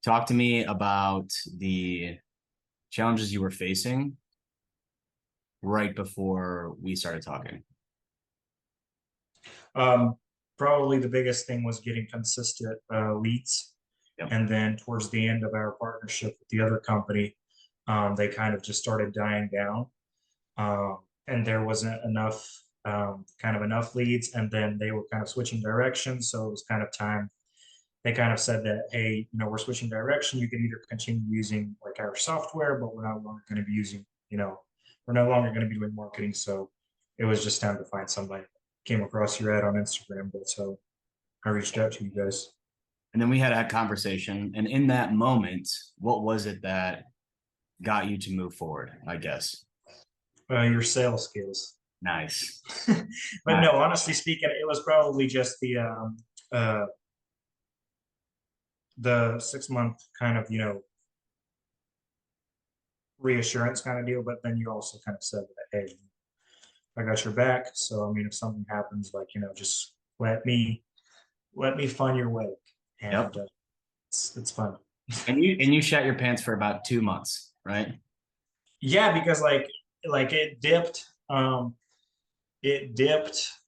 Talk to me about the challenges you were facing right before we started talking. Um, Probably the biggest thing was getting consistent leads. Yep. And then towards the end of our partnership with the other company, they kind of just started dying down. And there wasn't enough leads. And then they were kind of switching directions. So it was kind of time. They kind of said that, hey, we're switching direction. You can either continue using like our software, but we're no longer going to be using, we're no longer going to be doing marketing. So it was just time to find somebody. Came across your ad on Instagram, but so I reached out to you guys. And then we had a conversation. And in that moment, what was it that got you to move forward, I guess? Your sales skills. Nice. But no, honestly speaking, it was probably just the 6 month kind of reassurance kind of deal. But then you also kind of said that, hey, I got your back. So I mean, if something happens, like just let me fund your wake, Yep. and it's fun. And you shot your pants for about 2 months, right? Yeah, because like it dipped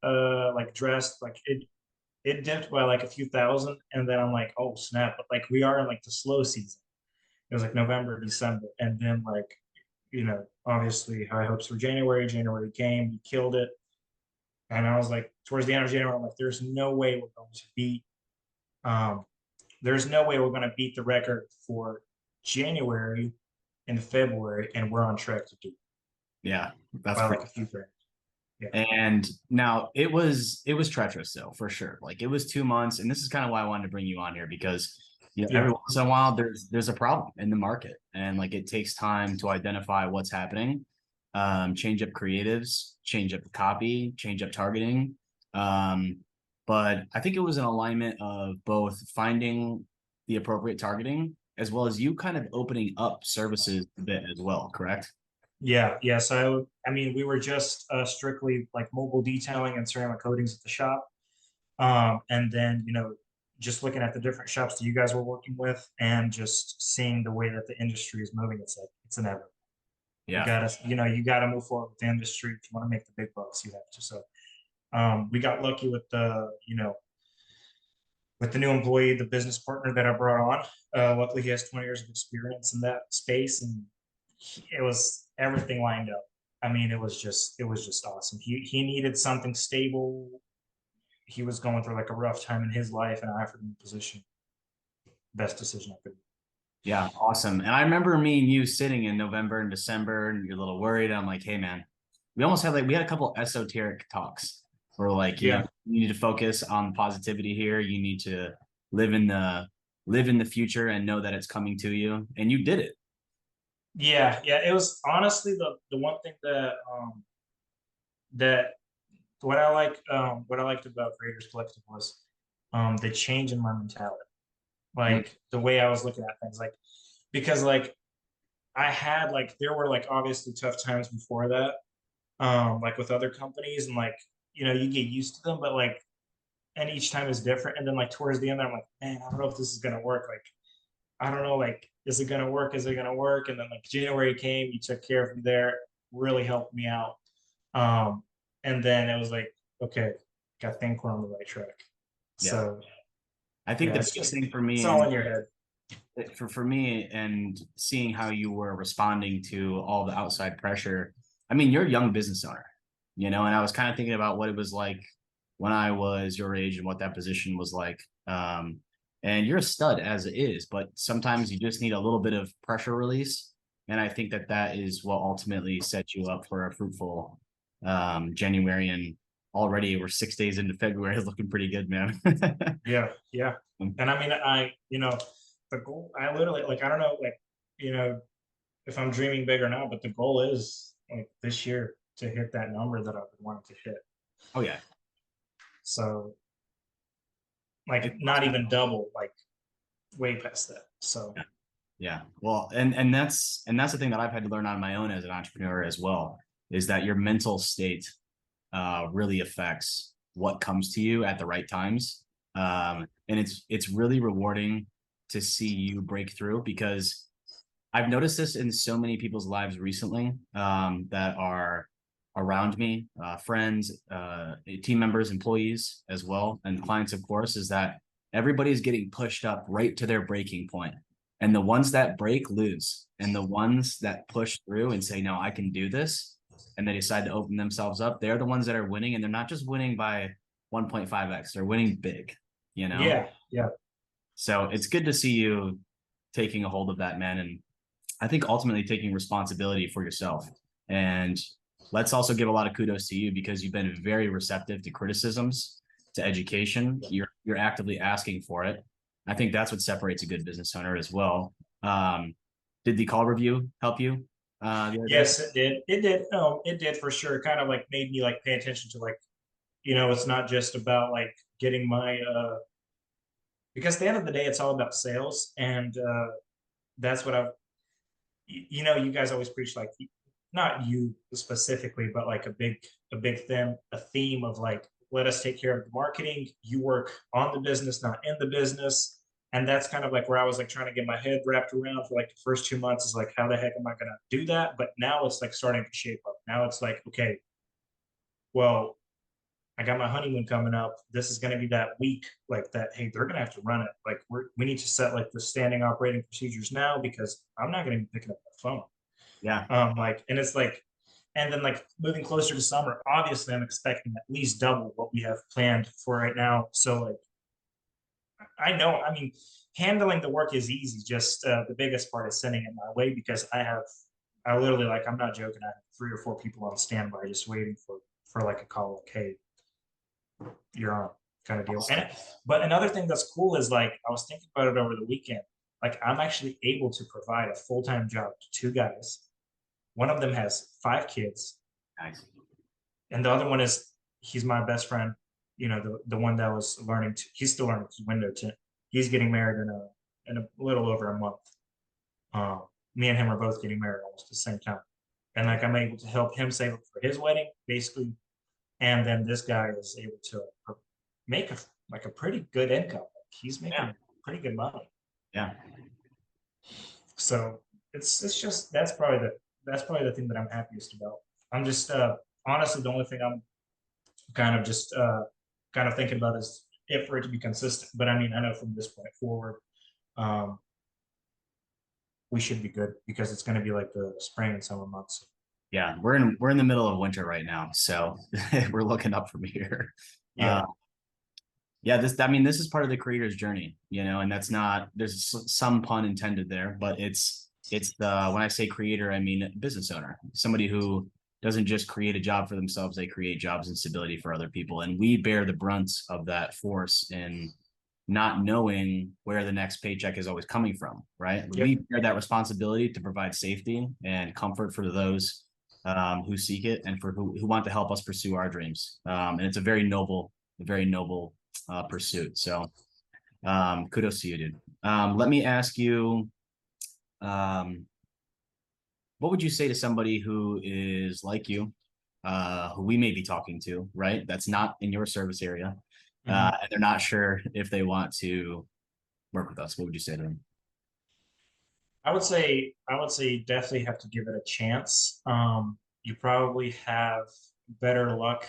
like dressed like it dipped by like a few thousand, and then I'm like, oh snap, but like we are in like the slow season. It was like November, December, and then like obviously high hopes for January. January came, we killed it, and I was like towards the end of January, I'm like, um there's no way we're going to beat the record for January and February, and we're on track to do it Yeah, that's by pretty. like a few grand. Yeah. And now it was treacherous though, for sure. Like it was 2 months, and this is kind of why I wanted to bring you on here because every Yeah. once in a while there's a problem in the market, and like it takes time to identify what's happening, change up creatives, change up the copy, change up targeting. But I think it was an alignment of both finding the appropriate targeting as well as you kind of opening up services a bit as well, correct? Yeah, yeah. So I mean, we were just strictly like mobile detailing and ceramic coatings at the shop, and then just looking at the different shops that you guys were working with, and just seeing the way that the industry is moving. It's like it's inevitable. You Yeah. gotta, you gotta move forward with the industry if you want to make the big bucks. You have to. So we got lucky with the new employee, the business partner that I brought on. Luckily, he has 20 years of experience in that space, and it was everything lined up. I mean, it was just awesome. He needed something stable. He was going through like a rough time in his life, and I offered him the position. Best decision I could. Yeah, awesome. And I remember me and you sitting in November and December, and you're a little worried. I'm like, hey man, we had a couple esoteric talks where like, Yeah, you need to focus on positivity here. You need to live in the live in the future and know that it's coming to you. And you did it. yeah, yeah. It was honestly the one thing that what I liked about Creators Collective was the change in my mentality, Mm. like the way I was looking at things, like because like I had like there were like obviously tough times before that, like with other companies, and like you get used to them, but like and each time is different. And then like towards the end, I'm like, man, I don't know if this is gonna work. Like I don't know, like is it gonna work? Is it gonna work? And then like January came, you took care of me there, really helped me out. Um, and then it was like, okay, I think we're on the right track. Yeah. So I think yeah, the it's biggest just thing for it's me all and in your head. for me and seeing how you were responding to all the outside pressure. I mean, you're a young business owner, and I was kind of thinking about what it was like when I was your age and what that position was like. And you're a stud as it is, but sometimes you just need a little bit of pressure release. And I think that that is what ultimately sets you up for a fruitful January. And already we're 6 days into February, it's looking pretty good, man. Yeah, yeah. And I mean, the goal, I literally like, I don't know, like, you know, if I'm dreaming big or not, but the goal is like this year to hit that number that I've been wanting to hit. Oh yeah. So It's like not even double, like way past that. So Yeah. Well, and that's the thing that I've had to learn on my own as an entrepreneur as well, is that your mental state really affects what comes to you at the right times. And it's really rewarding to see you break through, because I've noticed this in so many people's lives recently, that are around me, friends, team members, employees as well, and clients, of course, is that everybody's getting pushed up right to their breaking point. And the ones that break lose. And the ones that push through and say, no, I can do this, and they decide to open themselves up, they're the ones that are winning. And they're not just winning by 1.5x, they're winning big, you know? Yeah, yeah. So it's good to see you taking a hold of that, man. And I think ultimately taking responsibility for yourself. And let's also give a lot of kudos to you, because you've been very receptive to criticisms, to education. You're actively asking for it. I think that's what separates a good business owner as well. Did the call review help you? Yes, it did. It did. It did for sure. It kind of like made me like pay attention to like, it's not just about like getting my because at the end of the day, it's all about sales, and that's what I've. You guys always preach like, not you specifically, but like a theme of like, let us take care of the marketing. You work on the business, not in the business. And that's kind of like where I was like trying to get my head wrapped around for like the first 2 months, is like, how the heck am I going to do that? But now it's like starting to shape up. Now it's like, okay, well, I got my honeymoon coming up. This is going to be that week, like that. Hey, they're going to have to run it. Like we need to set like the standing operating procedures now, because I'm not going to be picking up the phone. Yeah. Like, and it's like, and then like moving closer to summer, obviously I'm expecting at least double what we have planned for right now. So like, I know, I mean, handling the work is easy. Just the biggest part is sending it my way, because I literally, like, I'm not joking. I have 3 or 4 people on standby just waiting for like a call, like, hey, you're on, kind of deal. But another thing that's cool is like, I was thinking about it over the weekend. Like, I'm actually able to provide a full-time job to 2 guys. One of them has 5 kids, Nice. and the other one is, he's my best friend. The one that was learning to, he's still learning to window tint. He's getting married in a little over a month. Me and him are both getting married almost at the same time, and like I'm able to help him save up for his wedding, basically. And then this guy is able to make a pretty good income. He's making pretty good money. Yeah. So it's just, that's probably the thing that I'm happiest about. I'm just honestly, the only thing I'm kind of just kind of thinking about is if for it to be consistent. But I mean, I know from this point forward, um, we should be good, because it's going to be like the spring and summer months. Yeah. We're in the middle of winter right now. So we're looking up from here. Yeah. Yeah, this is part of the creator's journey, and that's not, there's some pun intended there, but it's when I say creator, I mean business owner, somebody who doesn't just create a job for themselves, they create jobs and stability for other people. And we bear the brunt of that force in not knowing where the next paycheck is always coming from, right? Yep. We bear that responsibility to provide safety and comfort for those who seek it, and for who want to help us pursue our dreams. And it's a very noble pursuit. So kudos to you, dude. Let me ask you, what would you say to somebody who is like you, who we may be talking to, right? That's not in your service area, and they're not sure if they want to work with us. What would you say to them? I would say you definitely have to give it a chance. You probably have better luck.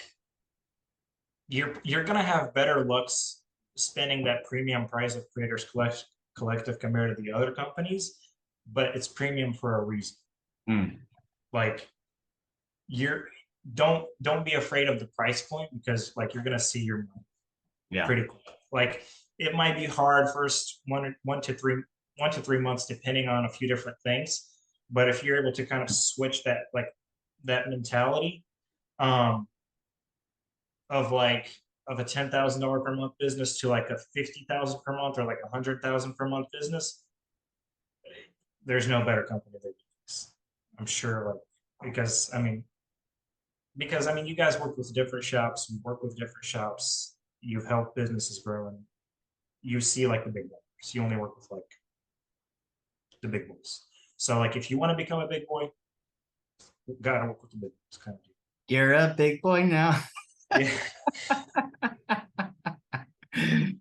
You're gonna have better looks spending that premium price of Creators Collective compared to the other companies, but it's premium for a reason. Mm, Like, you're don't be afraid of the price point, because like you're gonna see your money yeah. pretty quick. Like, it might be hard first 1 to 3 months, depending on a few different things. But if you're able to kind of switch that mentality, um, of a $10,000 per month business to like a 50,000 per month, or like 100,000 per month business, there's no better company than this. I'm sure, like, because you guys work with different shops, you work with different shops, you've helped businesses grow, and you see like the big numbers. You only work with like the big boys. So like, if you want to become a big boy, you gotta work with the big boys, kind of deal. You're a big boy now. Yeah.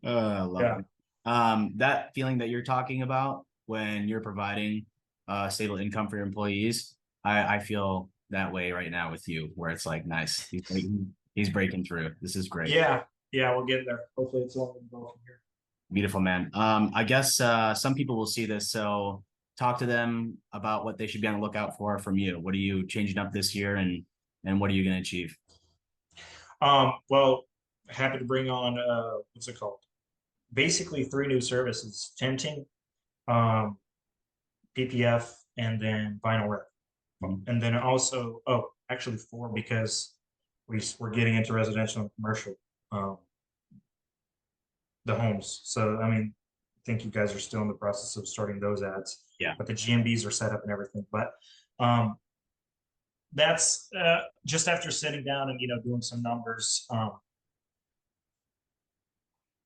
Oh, I love Yeah. it. That feeling that you're talking about when you're providing stable income for your employees, I feel that way right now with you, where it's like, nice, he's breaking through. This is great. Yeah, yeah, we'll get there. Hopefully, it's all going to go from here. Beautiful, man. I guess some people will see this, so talk to them about what they should be on the lookout for from you. What are you changing up this year, and what are you going to achieve? Well, happy to bring on what's it called? Basically, three new services: tinting, um, PPF, and then vinyl wrap. Mhm. And then also, oh, actually four because we're getting into residential and commercial, um, the homes. So I mean, I think you guys are still in the process of starting those ads, Yeah. but the GMBs are set up and everything. But um, that's just after sitting down and doing some numbers.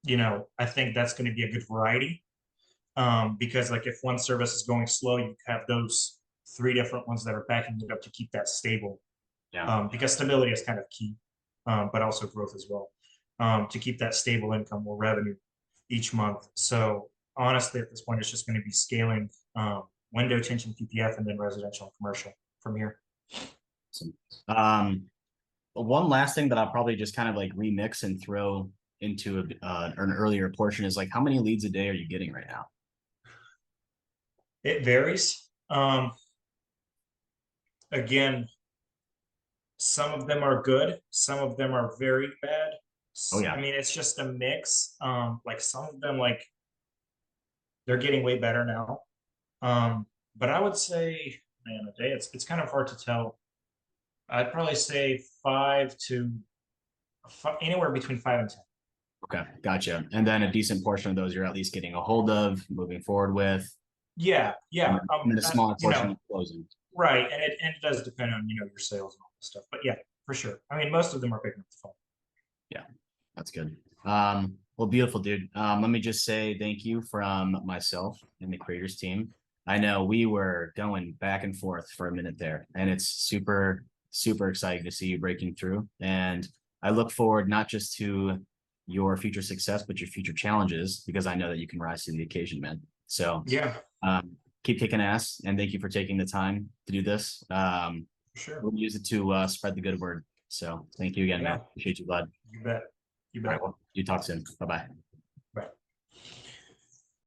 I think that's going to be a good variety, because like if one service is going slow, you have those three different ones that are backing it up to keep that stable, Yeah. because stability is kind of key, but also growth as well, to keep that stable income or revenue each month. So honestly, at this point, it's just going to be scaling window tension, PPF, and then residential and commercial from here. Awesome. One last thing that I'll probably just kind of like remix and throw into an earlier portion is like, how many leads a day are you getting right now? It varies. Again, some of them are good, some of them are very bad. Oh yeah. I mean, it's just a mix. Like some of them, like they're getting way better now. But I would say, man, a day, it's kind of hard to tell. I'd probably say anywhere between 5 and 10. Okay, gotcha. And then a decent portion of those you're at least getting a hold of, moving forward with, Yeah, and yeah. then a smaller portion closing. Right, and it does depend on your sales and all this stuff. But yeah, for sure. I mean, most of them are picking up the phone. Yeah, that's good. Well, beautiful, dude. Let me just say thank you from myself and the creators team. I know we were going back and forth for a minute there, and it's super, super exciting to see you breaking through. And I look forward not just to your future success, but your future challenges, because I know that you can rise to the occasion, man. So Yeah, keep kicking ass, and thank you for taking the time to do this. for sure. We'll use it to spread the good word. So thank you again, man. Yeah, Appreciate you, Vlad. you bet. You All right, bet. well, you talk soon. Bye bye. Bye.